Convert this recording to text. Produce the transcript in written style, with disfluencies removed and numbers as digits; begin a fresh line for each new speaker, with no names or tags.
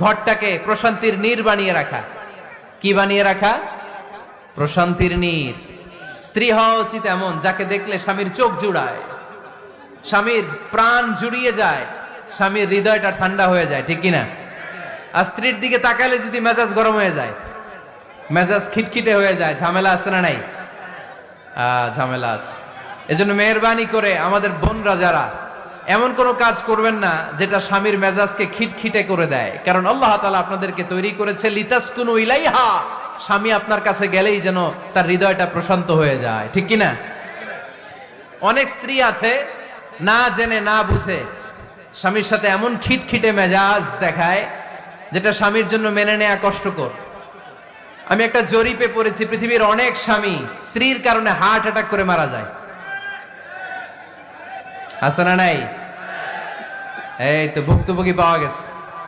ঘরটাকে প্রশান্তির নীর বানিয়ে রাখা। কি বানিয়ে রাখা? প্রশান্তির নীর। স্ত্রী হওয়া উচিত এমন যাকে দেখলে স্বামীর চোখ জুড়ায়, স্বামীর প্রাণ জুড়িয়ে যায়, স্বামীর হৃদয়টা ঠান্ডা হয়ে যায়, ঠিক কিনা? আর স্ত্রীর দিকে তাকালে যদি মেজাজ গরম হয়ে যায়, মেজাজ খিটখিটে হয়ে যায়, ঝামেলা আছে না নাই? ঝামেলা আছে। এজন্য মেহেরবানি করে আমাদের বোনরা যারা, এমন কোনো কাজ করবেন না যেটা স্বামীর মেজাজকে খিটখিটে করে দেয়, কারণ আল্লাহ তাআলা আপনাদেরকে তৈরি করেছে লিতাসকুনু ইলাইহা, স্বামী আপনার কাছে গেলেই যেন তার হৃদয়টা প্রশান্ত হয়ে যায়, ঠিক কিনা? অনেক স্ত্রী আছে না জেনে না বুঝে স্বামীর সাথে এমন খিটখিটে মেজাজ দেখায় যেটা স্বামীর জন্য মেনে নেওয়া কষ্টকর। আমি একটা জরিপে পড়েছি, পৃথিবীর অনেক স্বামী স্ত্রীর কারণে হার্ট অ্যাটাক করে মারা যায়। আছে না নাই? এই তো ভুক্তভোগী পাওয়া গেছে।